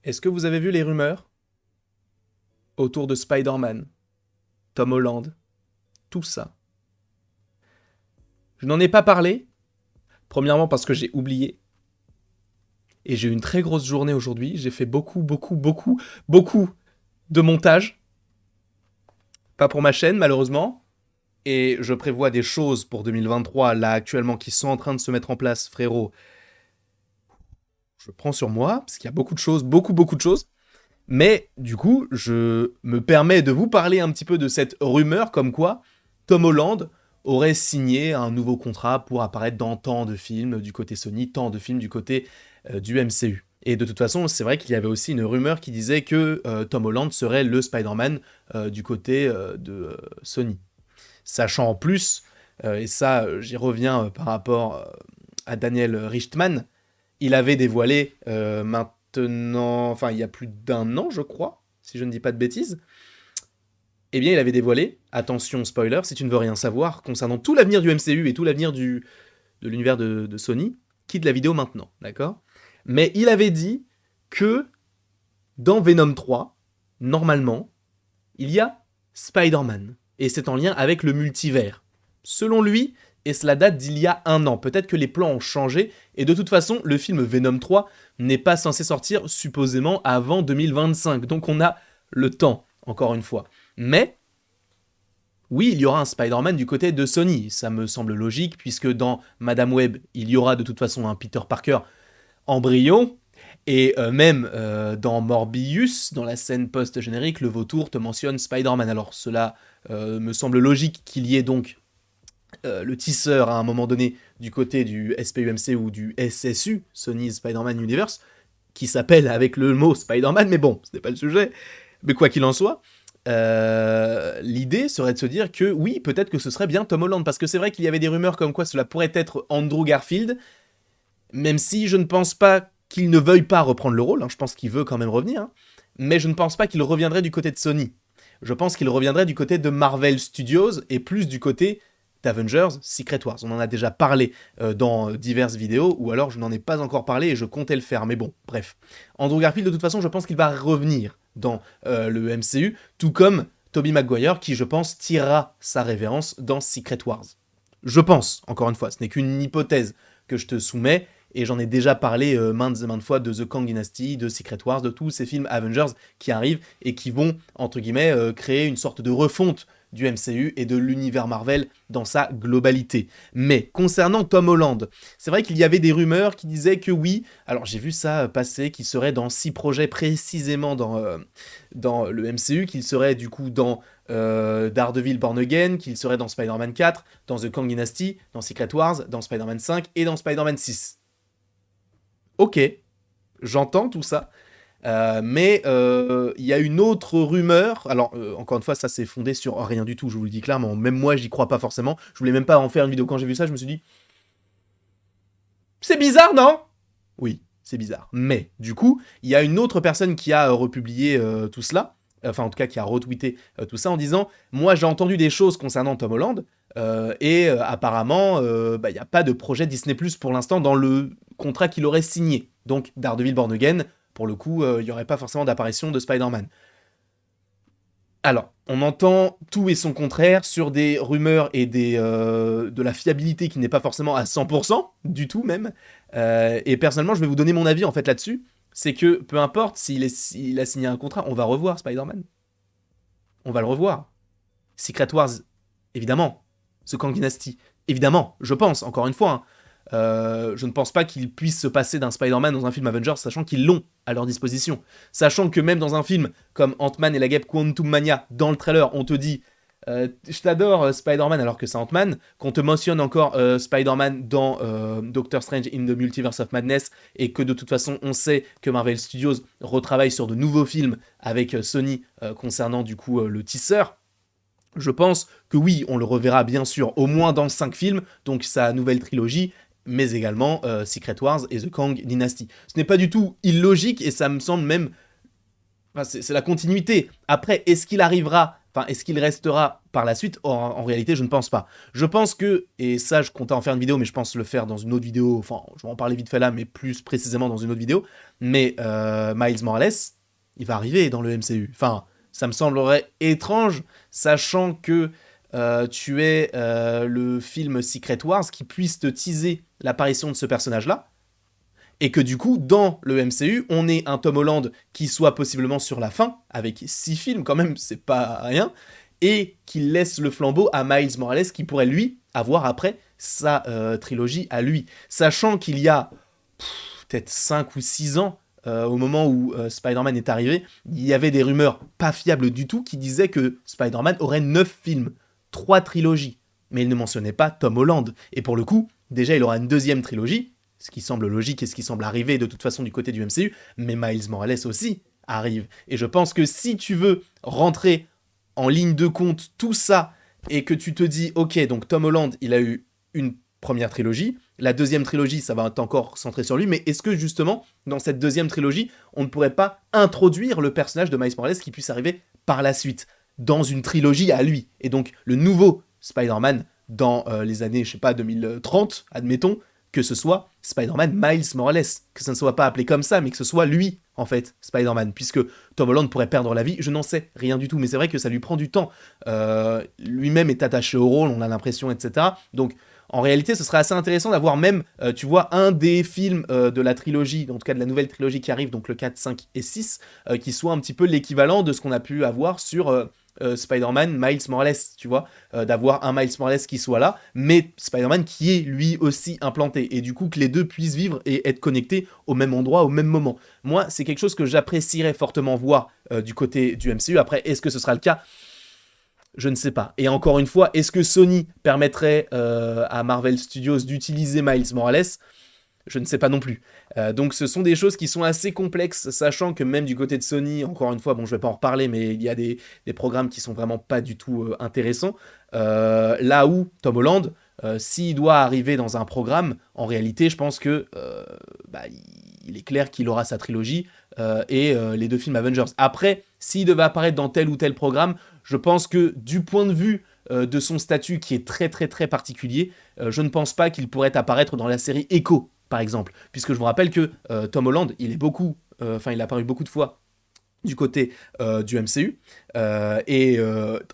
Est-ce que vous avez vu les rumeurs autour de Spider-Man, Tom Holland, tout ça? Je n'en ai pas parlé, premièrement parce que j'ai oublié, et j'ai eu une très grosse journée aujourd'hui. J'ai fait beaucoup de montage, pas pour ma chaîne malheureusement, et je prévois des choses pour 2023 là actuellement qui sont en train de se mettre en place, frérot. Je prends sur moi, parce qu'il y a beaucoup de choses, beaucoup de choses. Mais du coup, je me permets de vous parler un petit peu de cette rumeur comme quoi Tom Holland aurait signé un nouveau contrat pour apparaître dans tant de films du côté Sony, tant de films du côté du MCU. Et de toute façon, c'est vrai qu'il y avait aussi une rumeur qui disait que Tom Holland serait le Spider-Man du côté de Sony. Sachant en plus, et ça j'y reviens par rapport à Daniel Richtman, il avait dévoilé maintenant, enfin il y a plus d'un an je crois, si je ne dis pas de bêtises, eh bien il avait dévoilé, attention spoiler, si tu ne veux rien savoir, concernant tout l'avenir du MCU et tout l'avenir de l'univers de Sony, quitte la vidéo maintenant, d'accord? Mais il avait dit que dans Venom 3, normalement, il y a Spider-Man. Et c'est en lien avec le multivers. Selon lui, et cela date d'il y a un an. Peut-être que les plans ont changé, et de toute façon, le film Venom 3 n'est pas censé sortir supposément avant 2025. Donc on a le temps, encore une fois. Mais, oui, il y aura un Spider-Man du côté de Sony. Ça me semble logique, puisque dans Madame Web, il y aura de toute façon un Peter Parker embryon. Et même dans Morbius, dans la scène post-générique, le vautour te mentionne Spider-Man. Alors cela me semble logique qu'il y ait donc le tisseur à un moment donné du côté du SPUMC ou du SSU, Sony's Spider-Man Universe, qui s'appelle avec le mot Spider-Man, mais bon, ce n'est pas le sujet. Mais quoi qu'il en soit, l'idée serait de se dire que oui, peut-être que ce serait bien Tom Holland, parce que c'est vrai qu'il y avait des rumeurs comme quoi cela pourrait être Andrew Garfield, même si je ne pense pas qu'il ne veuille pas reprendre le rôle, hein, je pense qu'il veut quand même revenir, hein, mais je ne pense pas qu'il reviendrait du côté de Sony. Je pense qu'il reviendrait du côté de Marvel Studios et plus du côté d'Avengers Secret Wars. On en a déjà parlé dans diverses vidéos, ou alors je n'en ai pas encore parlé et je comptais le faire, mais bon, bref. Andrew Garfield, de toute façon, je pense qu'il va revenir dans le MCU, tout comme Tobey Maguire, qui, je pense, tirera sa révérence dans Secret Wars. Je pense, encore une fois, ce n'est qu'une hypothèse que je te soumets, et j'en ai déjà parlé maintes et maintes fois de The Kang Dynasty, de Secret Wars, de tous ces films Avengers qui arrivent et qui vont, entre guillemets, créer une sorte de refonte du MCU et de l'univers Marvel dans sa globalité. Mais concernant Tom Holland, c'est vrai qu'il y avait des rumeurs qui disaient que oui, alors j'ai vu ça passer, qu'il serait dans 6 projets précisément dans le MCU, qu'il serait du coup dans Daredevil Born Again, qu'il serait dans Spider-Man 4, dans The Kang Dynasty, dans Secret Wars, dans Spider-Man 5 et dans Spider-Man 6. Ok, j'entends tout ça. Mais il y a une autre rumeur. Alors, encore une fois, ça c'est fondé sur rien du tout, je vous le dis clairement. Même moi, j'y crois pas forcément. Je voulais même pas en faire une vidéo quand j'ai vu ça. Je me suis dit, c'est bizarre, non? Oui, c'est bizarre. Mais, du coup, il y a une autre personne qui a republié tout cela. Enfin, en tout cas, qui a retweeté tout ça en disant moi, j'ai entendu des choses concernant Tom Holland. Et apparemment, il n'y a pas de projet Disney Plus pour l'instant dans le contrat qu'il aurait signé. Donc, Daredevil Born Again, pour le coup, il n'y aurait pas forcément d'apparition de Spider-Man. Alors, on entend tout et son contraire sur des rumeurs et de la fiabilité qui n'est pas forcément à 100%, du tout même. Et personnellement, je vais vous donner mon avis en fait là-dessus. C'est que peu importe s'il a signé un contrat, on va revoir Spider-Man. On va le revoir. Secret Wars, évidemment. The Kang Dynasty, évidemment. Je pense, encore une fois, hein. Je ne pense pas qu'il puisse se passer d'un Spider-Man dans un film Avengers, sachant qu'ils l'ont à leur disposition. Sachant que même dans un film comme Ant-Man et la guêpe Quantum Mania, dans le trailer, on te dit je t'adore Spider-Man alors que c'est Ant-Man, qu'on te mentionne encore Spider-Man dans Doctor Strange in the Multiverse of Madness, et que de toute façon on sait que Marvel Studios retravaille sur de nouveaux films avec Sony concernant du coup le tisseur. Je pense que oui, on le reverra bien sûr au moins dans 5 films, donc sa nouvelle trilogie, mais également Secret Wars et The Kang Dynasty. Ce n'est pas du tout illogique et ça me semble même... Enfin, c'est la continuité. Après, est-ce qu'il arrivera Enfin, est-ce qu'il restera par la suite? En réalité, je ne pense pas. Je pense que, et ça, je comptais en faire une vidéo, mais je pense le faire dans une autre vidéo. Enfin, je vais en parler vite fait là, mais plus précisément dans une autre vidéo. Mais Miles Morales, il va arriver dans le MCU. Enfin, ça me semblerait étrange, sachant que tu es le film Secret Wars qui puisse te teaser l'apparition de ce personnage-là. Et que du coup, dans le MCU, on ait un Tom Holland qui soit possiblement sur la fin, avec 6 films quand même, c'est pas rien, et qu'il laisse le flambeau à Miles Morales qui pourrait lui avoir après sa trilogie à lui. Sachant qu'il y a peut-être 5 ou 6 ans, au moment où Spider-Man est arrivé, il y avait des rumeurs pas fiables du tout qui disaient que Spider-Man aurait 9 films, 3 trilogies. Mais il ne mentionnait pas Tom Holland. Et pour le coup, déjà il aura une deuxième trilogie, ce qui semble logique et ce qui semble arriver de toute façon du côté du MCU, mais Miles Morales aussi arrive. Et je pense que si tu veux rentrer en ligne de compte tout ça, et que tu te dis, ok, donc Tom Holland, il a eu une première trilogie, la deuxième trilogie, ça va être encore centré sur lui, mais est-ce que justement, dans cette deuxième trilogie, on ne pourrait pas introduire le personnage de Miles Morales qui puisse arriver par la suite, dans une trilogie à lui, et donc le nouveau Spider-Man dans les années, je sais pas, 2030, admettons, que ce soit Spider-Man Miles Morales, que ça ne soit pas appelé comme ça, mais que ce soit lui, en fait, Spider-Man, puisque Tom Holland pourrait perdre la vie, je n'en sais rien du tout, mais c'est vrai que ça lui prend du temps. Lui-même est attaché au rôle, on a l'impression, etc. Donc, en réalité, ce serait assez intéressant d'avoir même, tu vois, un des films de la trilogie, en tout cas de la nouvelle trilogie qui arrive, donc le 4, 5 et 6, qui soit un petit peu l'équivalent de ce qu'on a pu avoir sur Spider-Man Miles Morales, tu vois, d'avoir un Miles Morales qui soit là, mais Spider-Man qui est lui aussi implanté, et du coup que les deux puissent vivre et être connectés au même endroit, au même moment. Moi, c'est quelque chose que j'apprécierais fortement voir du côté du MCU. Après, est-ce que ce sera le cas? Je ne sais pas. Et encore une fois, est-ce que Sony permettrait à Marvel Studios d'utiliser Miles Morales? Je ne sais pas non plus. Donc ce sont des choses qui sont assez complexes, sachant que même du côté de Sony, encore une fois, bon je vais pas en reparler, mais il y a des programmes qui sont vraiment pas du tout intéressants. Là où Tom Holland, s'il doit arriver dans un programme, en réalité je pense que il est clair qu'il aura sa trilogie et les 2 films Avengers. Après, s'il devait apparaître dans tel ou tel programme, je pense que du point de vue de son statut qui est très très très particulier, je ne pense pas qu'il pourrait apparaître dans la série Echo, par exemple, puisque je vous rappelle que Tom Holland, il a apparu beaucoup de fois du côté du MCU, et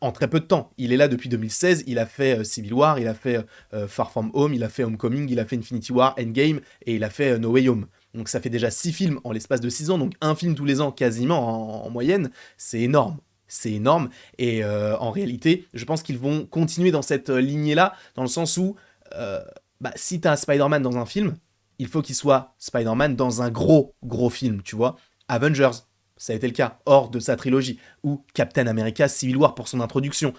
en très peu de temps. Il est là depuis 2016, il a fait Civil War, il a fait Far From Home, il a fait Homecoming, il a fait Infinity War, Endgame, et il a fait No Way Home. Donc ça fait déjà 6 films en l'espace de 6 ans, donc un film tous les ans quasiment en moyenne, c'est énorme. C'est énorme, et en réalité, je pense qu'ils vont continuer dans cette lignée-là, dans le sens où, si t'as un Spider-Man dans un film, il faut qu'il soit Spider-Man dans un gros film, tu vois. Avengers, ça a été le cas, hors de sa trilogie, ou Captain America Civil War pour son introduction.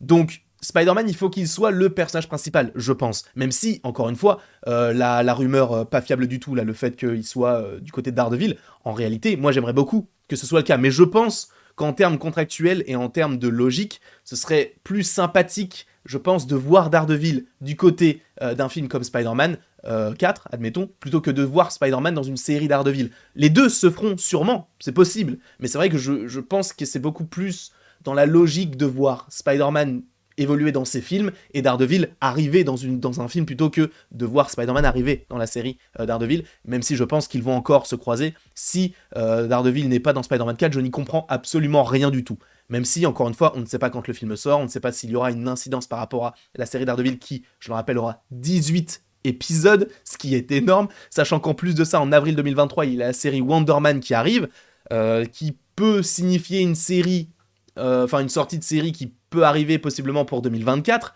Donc, Spider-Man, il faut qu'il soit le personnage principal, je pense. Même si, encore une fois, la rumeur pas fiable du tout, là, le fait qu'il soit du côté de Daredevil, en réalité, moi j'aimerais beaucoup que ce soit le cas. Mais je pense qu'en termes contractuels et en termes de logique, ce serait plus sympathique, je pense, de voir Daredevil du côté d'un film comme Spider-Man 4, admettons, plutôt que de voir Spider-Man dans une série Daredevil. Les deux se feront sûrement, c'est possible, mais c'est vrai que je pense que c'est beaucoup plus dans la logique de voir Spider-Man évoluer dans ses films et Daredevil arriver dans un film plutôt que de voir Spider-Man arriver dans la série Daredevil, même si je pense qu'ils vont encore se croiser. Si Daredevil n'est pas dans Spider-Man 4, je n'y comprends absolument rien du tout. Même si, encore une fois, on ne sait pas quand le film sort, on ne sait pas s'il y aura une incidence par rapport à la série Daredevil qui, je le rappelle, aura 18 épisodes, ce qui est énorme, sachant qu'en plus de ça, en avril 2023, il y a la série Wonder Man qui arrive, qui peut signifier une série, une sortie de série qui peut arriver possiblement pour 2024,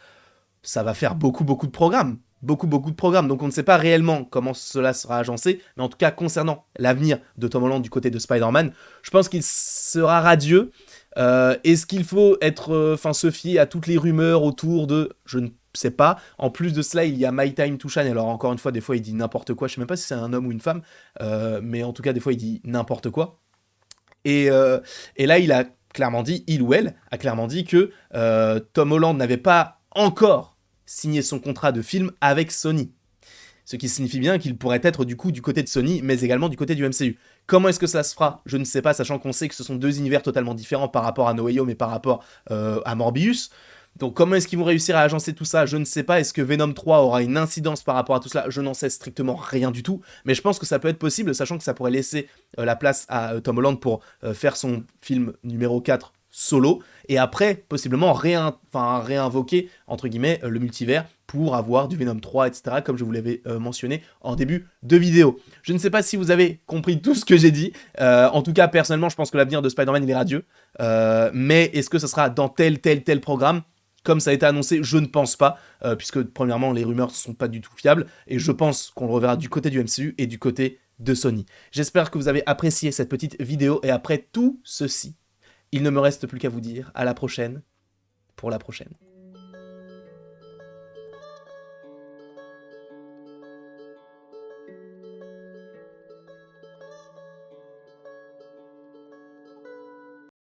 ça va faire beaucoup de programmes. Beaucoup de programmes. Donc on ne sait pas réellement comment cela sera agencé, mais en tout cas, concernant l'avenir de Tom Holland du côté de Spider-Man, je pense qu'il sera radieux. Est-ce qu'il faut se fier à toutes les rumeurs autour de... Je ne sais pas. En plus de cela, il y a My Time to Shine. Alors encore une fois, des fois, il dit n'importe quoi. Je sais même pas si c'est un homme ou une femme, mais en tout cas, des fois, il dit n'importe quoi. Et là, il ou elle a clairement dit que Tom Holland n'avait pas encore signé son contrat de film avec Sony. Ce qui signifie bien qu'il pourrait être du coup du côté de Sony, mais également du côté du MCU. Comment est-ce que ça se fera? Je ne sais pas, sachant qu'on sait que ce sont deux univers totalement différents par rapport à No Way Home et par rapport à Morbius. Donc comment est-ce qu'ils vont réussir à agencer tout ça? Je ne sais pas. Est-ce que Venom 3 aura une incidence par rapport à tout cela? Je n'en sais strictement rien du tout. Mais je pense que ça peut être possible, sachant que ça pourrait laisser la place à Tom Holland pour faire son film numéro 4 solo, et après, possiblement, réinvoquer, entre guillemets, le multivers pour avoir du Venom 3, etc., comme je vous l'avais mentionné en début de vidéo. Je ne sais pas si vous avez compris tout ce que j'ai dit. En tout cas, personnellement, je pense que l'avenir de Spider-Man, il est radieux. Mais est-ce que ça sera dans tel programme comme ça a été annoncé? Je ne pense pas, puisque premièrement, les rumeurs ne sont pas du tout fiables, et je pense qu'on le reverra du côté du MCU et du côté de Sony. J'espère que vous avez apprécié cette petite vidéo, et après tout ceci, il ne me reste plus qu'à vous dire à la prochaine pour la prochaine.